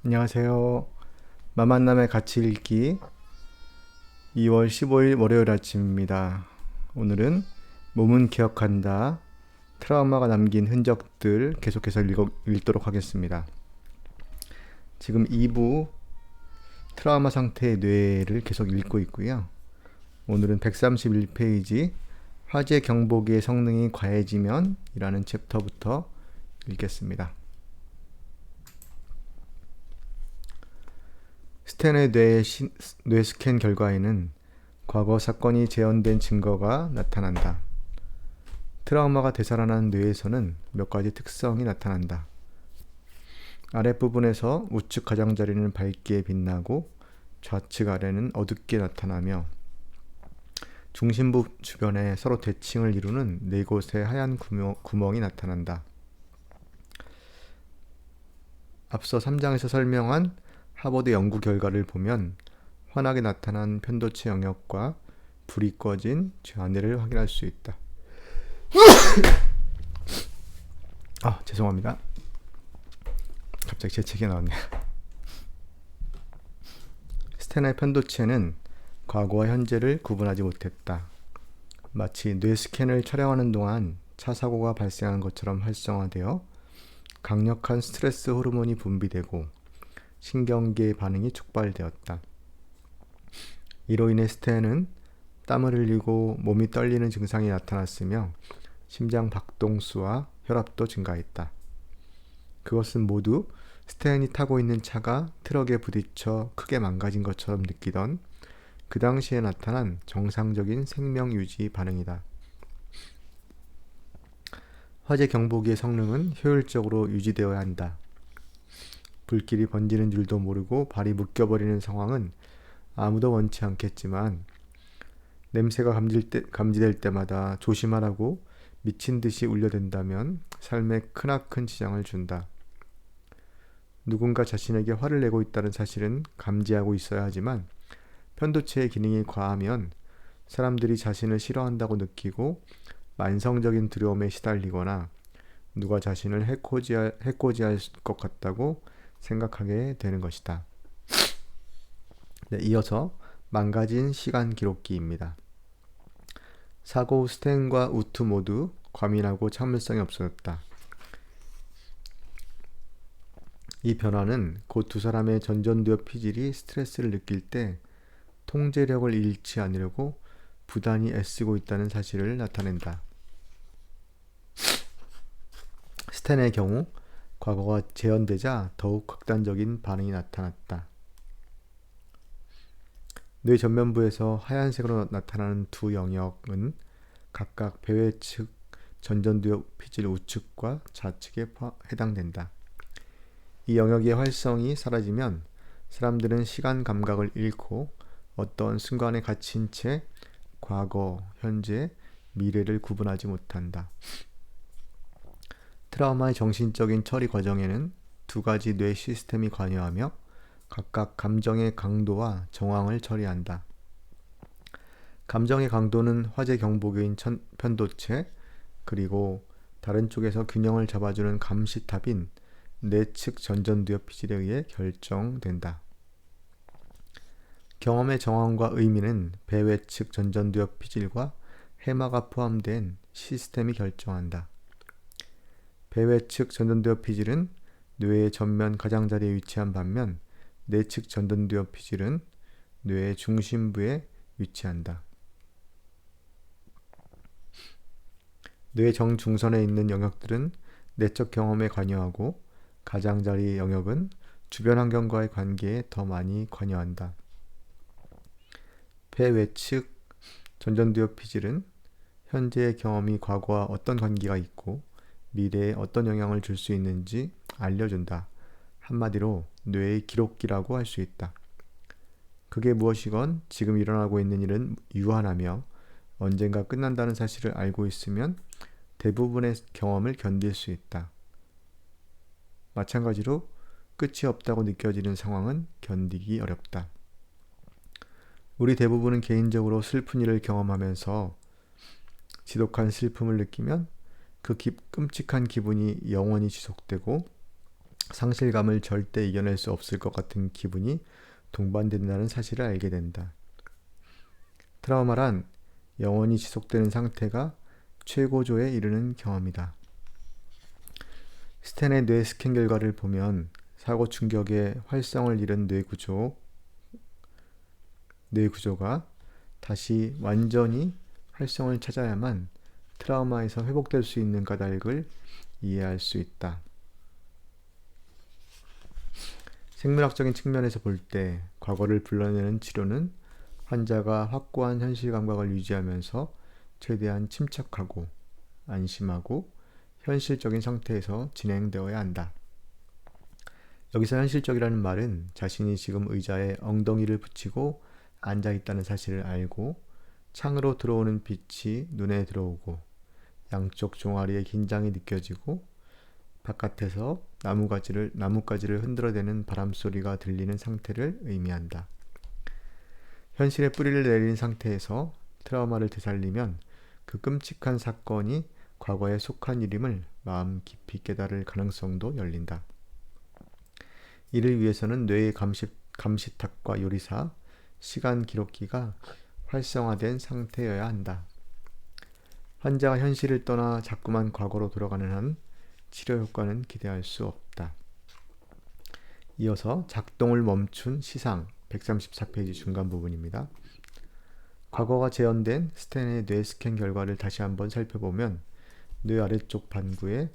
안녕하세요. 마만남의 같이 읽기 2월 15일 월요일 아침입니다. 오늘은 몸은 기억한다. 트라우마가 남긴 흔적들 계속해서 읽도록 하겠습니다. 지금 2부 트라우마 상태의 뇌를 계속 읽고 있고요. 오늘은 131페이지 화재 경보기의 성능이 과해지면 이라는 챕터부터 읽겠습니다. 스탠의 뇌 스캔 결과에는 과거 사건이 재현된 증거가 나타난다. 트라우마가 되살아난 뇌에서는 몇 가지 특성이 나타난다. 아랫부분에서 우측 가장자리는 밝게 빛나고 좌측 아래는 어둡게 나타나며 중심부 주변에 서로 대칭을 이루는 네 곳의 하얀 구멍이 나타난다. 앞서 3장에서 설명한 하버드 연구 결과를 보면 환하게 나타난 편도체 영역과 불이 꺼진 좌뇌를 확인할 수 있다. 죄송합니다. 갑자기 재채기 나왔네요. 스탠의 편도체는 과거와 현재를 구분하지 못했다. 마치 뇌 스캔을 촬영하는 동안 차 사고가 발생한 것처럼 활성화되어 강력한 스트레스 호르몬이 분비되고 신경계의 반응이 촉발되었다. 이로 인해 스탠은 땀을 흘리고 몸이 떨리는 증상이 나타났으며 심장 박동수와 혈압도 증가했다. 그것은 모두 스탠이 타고 있는 차가 트럭에 부딪혀 크게 망가진 것처럼 느끼던 그 당시에 나타난 정상적인 생명유지 반응이다. 화재 경보기의 성능은 효율적으로 유지되어야 한다. 불길이 번지는 줄도 모르고 발이 묶여버리는 상황은 아무도 원치 않겠지만 냄새가 감지될 때마다 조심하라고 미친 듯이 울려댄다면 삶에 크나큰 지장을 준다. 누군가 자신에게 화를 내고 있다는 사실은 감지하고 있어야 하지만 편도체의 기능이 과하면 사람들이 자신을 싫어한다고 느끼고 만성적인 두려움에 시달리거나 누가 자신을 해코지할 것 같다고 생각하게 되는 것이다. 네, 이어서 망가진 시간 기록기입니다. 사고 후 스탠과 우투 모두 과민하고 참을성이 없어졌다. 이 변화는 곧 두 사람의 전전두엽 피질이 스트레스를 느낄 때 통제력을 잃지 않으려고 부단히 애쓰고 있다는 사실을 나타낸다. 스탠의 경우 과거가 재현되자 더욱 극단적인 반응이 나타났다. 뇌 전면부에서 하얀색으로 나타나는 두 영역은 각각 배외 측 전전두엽 피질 우측과 좌측에 해당된다. 이 영역의 활성이 사라지면 사람들은 시간 감각을 잃고 어떤 순간에 갇힌 채 과거, 현재, 미래를 구분하지 못한다. 트라우마의 정신적인 처리 과정에는 두 가지 뇌 시스템이 관여하며 각각 감정의 강도와 정황을 처리한다. 감정의 강도는 화재 경보기인 편도체, 그리고 다른 쪽에서 균형을 잡아주는 감시탑인 내측 전전두엽 피질에 의해 결정된다. 경험의 정황과 의미는 배외측 전전두엽 피질과 해마가 포함된 시스템이 결정한다. 배외측 전전두엽 피질은 뇌의 전면 가장자리에 위치한 반면 내측 전전두엽 피질은 뇌의 중심부에 위치한다. 뇌 정중선에 있는 영역들은 내적 경험에 관여하고 가장자리 영역은 주변 환경과의 관계에 더 많이 관여한다. 배외측 전전두엽 피질은 현재의 경험이 과거와 어떤 관계가 있고 미래에 어떤 영향을 줄 수 있는지 알려준다. 한마디로 뇌의 기록기라고 할 수 있다. 그게 무엇이건 지금 일어나고 있는 일은 유한하며 언젠가 끝난다는 사실을 알고 있으면 대부분의 경험을 견딜 수 있다. 마찬가지로 끝이 없다고 느껴지는 상황은 견디기 어렵다. 우리 대부분은 개인적으로 슬픈 일을 경험하면서 지독한 슬픔을 느끼면 그 끔찍한 기분이 영원히 지속되고 상실감을 절대 이겨낼 수 없을 것 같은 기분이 동반된다는 사실을 알게 된다. 트라우마란 영원히 지속되는 상태가 최고조에 이르는 경험이다. 스탠의 뇌 스캔 결과를 보면 사고 충격에 활성을 잃은 뇌 구조가 다시 완전히 활성을 찾아야만 트라우마에서 회복될 수 있는 까닭을 이해할 수 있다. 생물학적인 측면에서 볼 때 과거를 불러내는 치료는 환자가 확고한 현실 감각을 유지하면서 최대한 침착하고 안심하고 현실적인 상태에서 진행되어야 한다. 여기서 현실적이라는 말은 자신이 지금 의자에 엉덩이를 붙이고 앉아있다는 사실을 알고 창으로 들어오는 빛이 눈에 들어오고 양쪽 종아리에 긴장이 느껴지고 바깥에서 나뭇가지를 흔들어대는 바람소리가 들리는 상태를 의미한다. 현실에 뿌리를 내린 상태에서 트라우마를 되살리면 그 끔찍한 사건이 과거에 속한 일임을 마음 깊이 깨달을 가능성도 열린다. 이를 위해서는 뇌의 감시탑과 요리사, 시간 기록기가 활성화된 상태여야 한다. 환자가 현실을 떠나 자꾸만 과거로 돌아가는 한 치료 효과는 기대할 수 없다. 이어서 작동을 멈춘 시상 134페이지 중간 부분입니다. 과거가 재현된 스탠의 뇌 스캔 결과를 다시 한번 살펴보면 뇌 아래쪽 반구에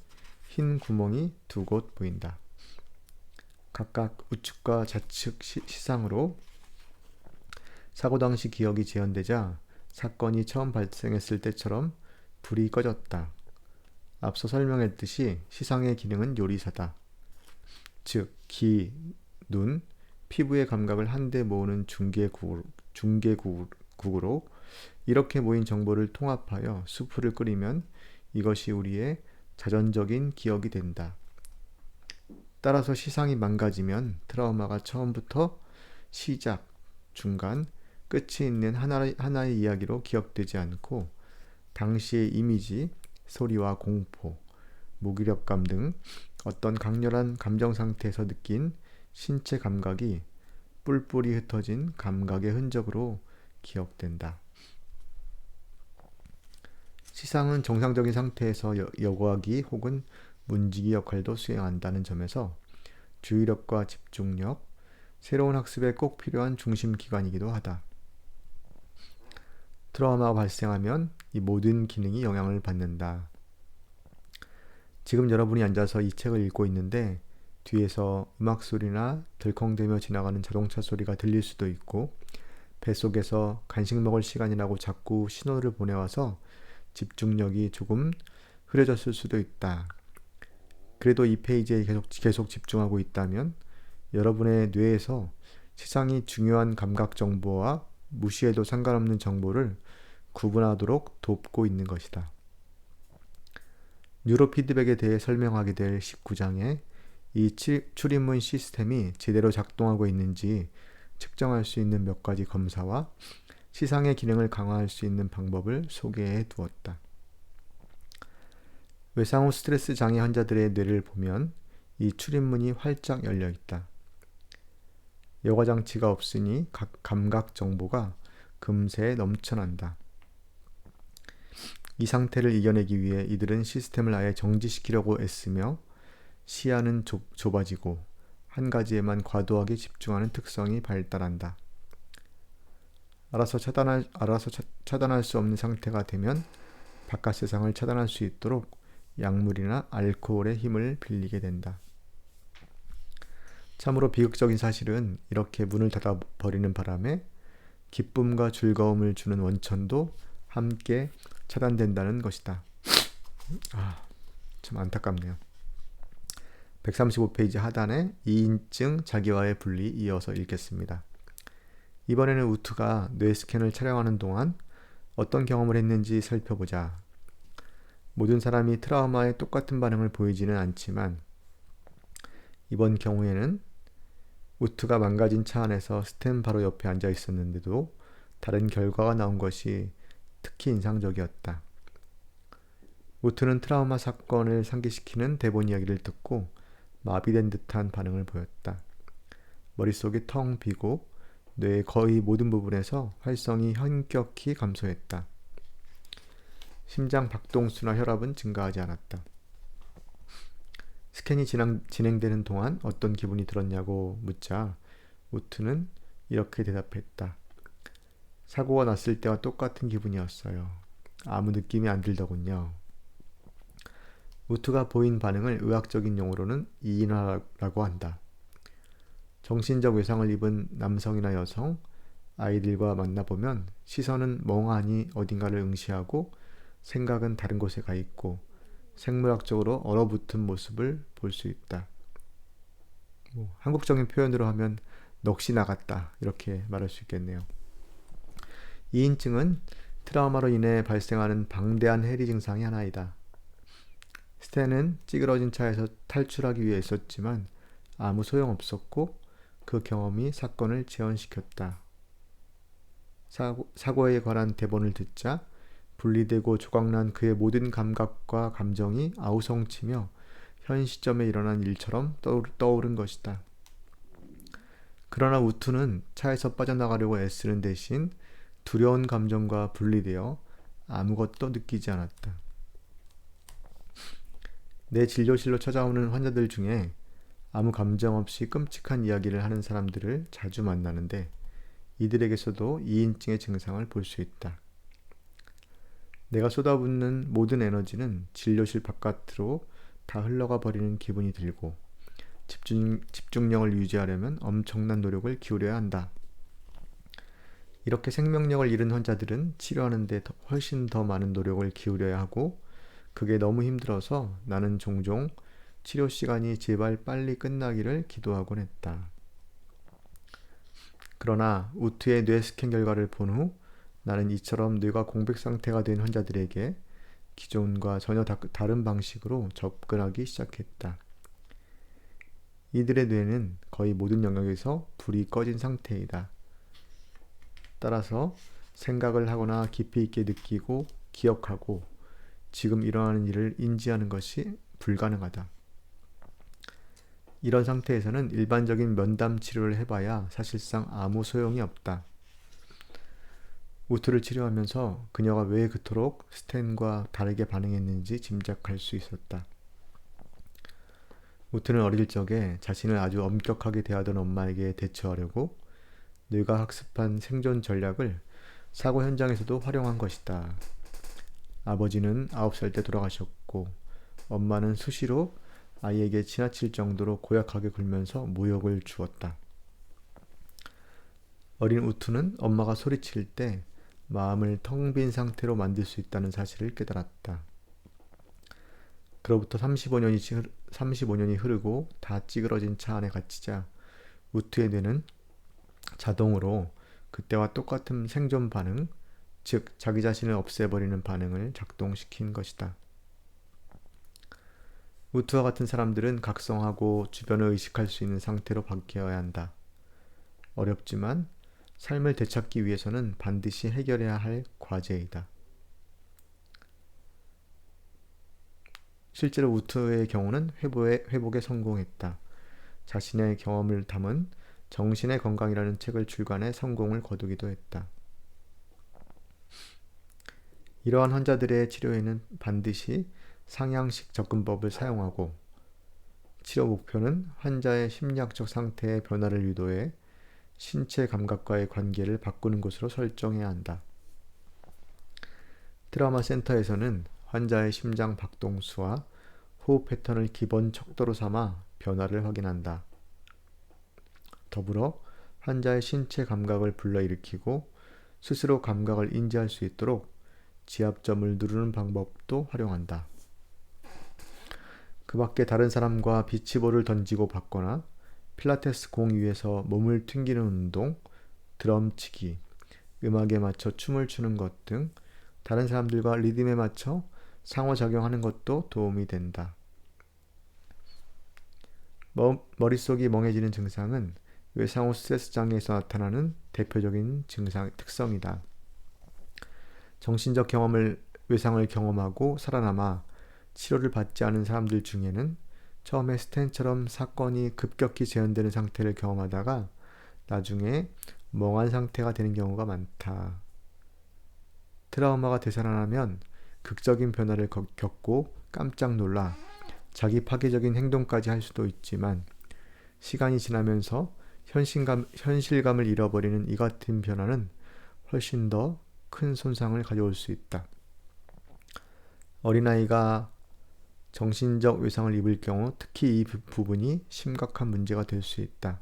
흰 구멍이 두 곳 보인다. 각각 우측과 좌측 시상으로 사고 당시 기억이 재현되자 사건이 처음 발생했을 때처럼 불이 꺼졌다. 앞서 설명했듯이 시상의 기능은 요리사다. 즉, 귀, 눈, 피부의 감각을 한데 모으는 중개국으로 이렇게 모인 정보를 통합하여 수프를 끓이면 이것이 우리의 자전적인 기억이 된다. 따라서 시상이 망가지면 트라우마가 처음부터 시작, 중간, 끝이 있는 하나의 이야기로 기억되지 않고 당시의 이미지, 소리와 공포, 무기력감 등 어떤 강렬한 감정 상태에서 느낀 신체 감각이 뿔뿔이 흩어진 감각의 흔적으로 기억된다. 시상은 정상적인 상태에서 여과기 혹은 문지기 역할도 수행한다는 점에서 주의력과 집중력, 새로운 학습에 꼭 필요한 중심기관이기도 하다. 트라우마가 발생하면 이 모든 기능이 영향을 받는다. 지금 여러분이 앉아서 이 책을 읽고 있는데 뒤에서 음악 소리나 덜컹대며 지나가는 자동차 소리가 들릴 수도 있고 뱃속에서 간식 먹을 시간이라고 자꾸 신호를 보내와서 집중력이 조금 흐려졌을 수도 있다. 그래도 이 페이지에 계속 집중하고 있다면 여러분의 뇌에서 시상이 중요한 감각 정보와 무시해도 상관없는 정보를 구분하도록 돕고 있는 것이다. 뉴로 피드백에 대해 설명하게 될 19장에 이 출입문 시스템이 제대로 작동하고 있는지 측정할 수 있는 몇 가지 검사와 시상의 기능을 강화할 수 있는 방법을 소개해 두었다. 외상 후 스트레스 장애 환자들의 뇌를 보면 이 출입문이 활짝 열려 있다. 여과 장치가 없으니 각 감각 정보가 금세 넘쳐난다. 이 상태를 이겨내기 위해 이들은 시스템을 아예 정지시키려고 애쓰며 시야는 좁아지고 한 가지에만 과도하게 집중하는 특성이 발달한다. 알아서 차단할 수 없는 상태가 되면 바깥 세상을 차단할 수 있도록 약물이나 알코올의 힘을 빌리게 된다. 참으로 비극적인 사실은 이렇게 문을 닫아버리는 바람에 기쁨과 즐거움을 주는 원천도 함께 차단된다는 것이다. 참 안타깝네요. 135페이지 하단에 2인증 자기와의 분리 이어서 읽겠습니다. 이번에는 우트가 뇌 스캔을 촬영하는 동안 어떤 경험을 했는지 살펴보자. 모든 사람이 트라우마에 똑같은 반응을 보이지는 않지만 이번 경우에는 우트가 망가진 차 안에서 스탠 바로 옆에 앉아 있었는데도 다른 결과가 나온 것이 특히 인상적이었다. 우트는 트라우마 사건을 상기시키는 대본 이야기를 듣고 마비된 듯한 반응을 보였다. 머릿속이 텅 비고 뇌의 거의 모든 부분에서 활성이 현격히 감소했다. 심장 박동수나 혈압은 증가하지 않았다. 스캔이 진행되는 동안 어떤 기분이 들었냐고 묻자 우트는 이렇게 대답했다. 사고가 났을 때와 똑같은 기분이었어요. 아무 느낌이 안 들더군요. 우트가 보인 반응을 의학적인 용어로는 이인화라고 한다. 정신적 외상을 입은 남성이나 여성, 아이들과 만나보면 시선은 멍하니 어딘가를 응시하고 생각은 다른 곳에 가 있고 생물학적으로 얼어붙은 모습을 볼 수 있다. 한국적인 표현으로 하면 넋이 나갔다 이렇게 말할 수 있겠네요. 2인증은 트라우마로 인해 발생하는 방대한 해리 증상이 하나이다. 스탠은 찌그러진 차에서 탈출하기 위해 있었지만 아무 소용없었고 그 경험이 사건을 재현시켰다. 사고에 관한 대본을 듣자 분리되고 조각난 그의 모든 감각과 감정이 아우성치며 현 시점에 일어난 일처럼 떠오른 것이다. 그러나 우투는 차에서 빠져나가려고 애쓰는 대신 두려운 감정과 분리되어 아무것도 느끼지 않았다. 내 진료실로 찾아오는 환자들 중에 아무 감정 없이 끔찍한 이야기를 하는 사람들을 자주 만나는데 이들에게서도 2인증의 증상을 볼 수 있다. 내가 쏟아붓는 모든 에너지는 진료실 바깥으로 다 흘러가 버리는 기분이 들고 집중력을 유지하려면 엄청난 노력을 기울여야 한다. 이렇게 생명력을 잃은 환자들은 치료하는 데 훨씬 더 많은 노력을 기울여야 하고 그게 너무 힘들어서 나는 종종 치료 시간이 제발 빨리 끝나기를 기도하곤 했다. 그러나 우트의 뇌 스캔 결과를 본 후 나는 이처럼 뇌가 공백 상태가 된 환자들에게 기존과 전혀 다른 방식으로 접근하기 시작했다. 이들의 뇌는 거의 모든 영역에서 불이 꺼진 상태이다. 따라서 생각을 하거나 깊이 있게 느끼고 기억하고 지금 일어나는 일을 인지하는 것이 불가능하다. 이런 상태에서는 일반적인 면담 치료를 해봐야 사실상 아무 소용이 없다. 우트를 치료하면서 그녀가 왜 그토록 스탠과 다르게 반응했는지 짐작할 수 있었다. 우트는 어릴 적에 자신을 아주 엄격하게 대하던 엄마에게 대처하려고 뇌가 학습한 생존 전략을 사고 현장에서도 활용한 것이다. 아버지는 9살 때 돌아가셨고 엄마는 수시로 아이에게 지나칠 정도로 고약하게 굴면서 모욕을 주었다. 어린 우투는 엄마가 소리칠 때 마음을 텅 빈 상태로 만들 수 있다는 사실을 깨달았다. 그로부터 35년이 흐르고 다 찌그러진 차 안에 갇히자 우투의 뇌는 자동으로 그때와 똑같은 생존 반응, 즉 자기 자신을 없애버리는 반응을 작동시킨 것이다. 우투와 같은 사람들은 각성하고 주변을 의식할 수 있는 상태로 바뀌어야 한다. 어렵지만 삶을 되찾기 위해서는 반드시 해결해야 할 과제이다. 실제로 우투의 경우는 회복에 성공했다. 자신의 경험을 담은 정신의 건강이라는 책을 출간해 성공을 거두기도 했다. 이러한 환자들의 치료에는 반드시 상향식 접근법을 사용하고 치료 목표는 환자의 심리학적 상태의 변화를 유도해 신체 감각과의 관계를 바꾸는 것으로 설정해야 한다. 트라우마 센터에서는 환자의 심장 박동수와 호흡 패턴을 기본 척도로 삼아 변화를 확인한다. 더불어 환자의 신체 감각을 불러일으키고 스스로 감각을 인지할 수 있도록 지압점을 누르는 방법도 활용한다. 그 밖에 다른 사람과 비치볼을 던지고 받거나 필라테스 공 위에서 몸을 튕기는 운동, 드럼치기, 음악에 맞춰 춤을 추는 것 등 다른 사람들과 리듬에 맞춰 상호작용하는 것도 도움이 된다. 머릿속이 멍해지는 증상은 외상후 스트레스 장애에서 나타나는 대표적인 특성이다. 정신적 외상을 경험하고 살아남아 치료를 받지 않은 사람들 중에는 처음에 스탠처럼 사건이 급격히 재현되는 상태를 경험하다가 나중에 멍한 상태가 되는 경우가 많다. 트라우마가 되살아나면 극적인 변화를 겪고 깜짝 놀라 자기 파괴적인 행동까지 할 수도 있지만 시간이 지나면서 현실감을 잃어버리는 이 같은 변화는 훨씬 더 큰 손상을 가져올 수 있다. 어린아이가 정신적 외상을 입을 경우 특히 이 부분이 심각한 문제가 될 수 있다.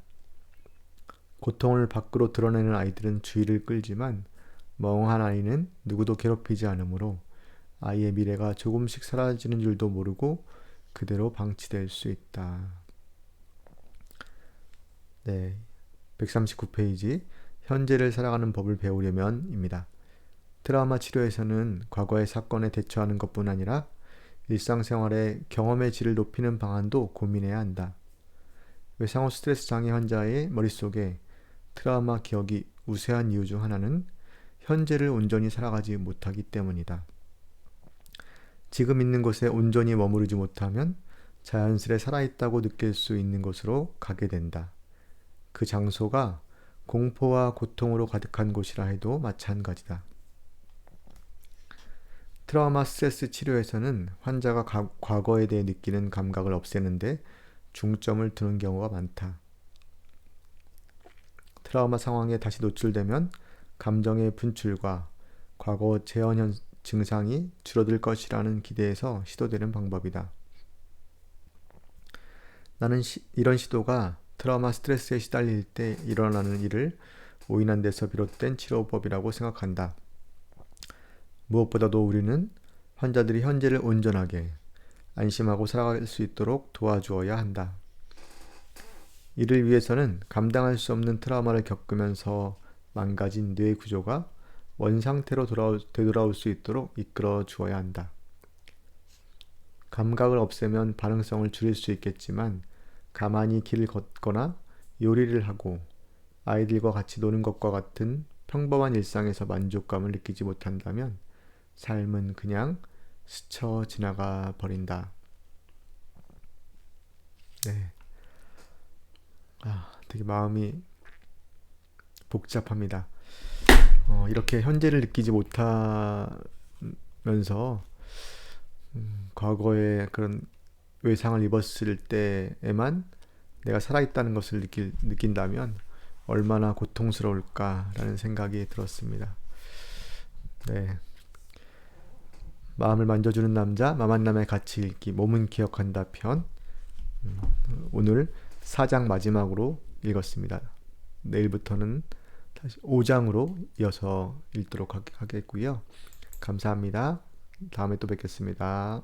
고통을 밖으로 드러내는 아이들은 주의를 끌지만 멍한 아이는 누구도 괴롭히지 않으므로 아이의 미래가 조금씩 사라지는 줄도 모르고 그대로 방치될 수 있다. 네, 139페이지 현재를 살아가는 법을 배우려면입니다. 트라우마 치료에서는 과거의 사건에 대처하는 것뿐 아니라 일상생활의 경험의 질을 높이는 방안도 고민해야 한다. 외상후 스트레스 장애 환자의 머릿속에 트라우마 기억이 우세한 이유 중 하나는 현재를 온전히 살아가지 못하기 때문이다. 지금 있는 곳에 온전히 머무르지 못하면 자연스레 살아있다고 느낄 수 있는 곳으로 가게 된다. 그 장소가 공포와 고통으로 가득한 곳이라 해도 마찬가지다. 트라우마 스트레스 치료에서는 환자가 과거에 대해 느끼는 감각을 없애는데 중점을 두는 경우가 많다. 트라우마 상황에 다시 노출되면 감정의 분출과 과거 재현 증상이 줄어들 것이라는 기대에서 시도되는 방법이다. 나는 이런 시도가 트라우마 스트레스에 시달릴 때 일어나는 일을 오인한 데서 비롯된 치료법이라고 생각한다. 무엇보다도 우리는 환자들이 현재를 온전하게 안심하고 살아갈 수 있도록 도와주어야 한다. 이를 위해서는 감당할 수 없는 트라우마를 겪으면서 망가진 뇌 구조가 원상태로 되돌아올 수 있도록 이끌어 주어야 한다. 감각을 없애면 반응성을 줄일 수 있겠지만 가만히 길을 걷거나 요리를 하고 아이들과 같이 노는 것과 같은 평범한 일상에서 만족감을 느끼지 못한다면 삶은 그냥 스쳐 지나가 버린다. 네. 되게 마음이 복잡합니다. 이렇게 현재를 느끼지 못하면서 과거에 그런 외상을 입었을 때에만 내가 살아있다는 것을 느낀다면 얼마나 고통스러울까라는 생각이 들었습니다. 네. 마음을 만져주는 남자, 마만남의 가치 읽기, 몸은 기억한다 편. 오늘 4장 마지막으로 읽었습니다. 내일부터는 다시 5장으로 이어서 읽도록 하겠고요. 감사합니다. 다음에 또 뵙겠습니다.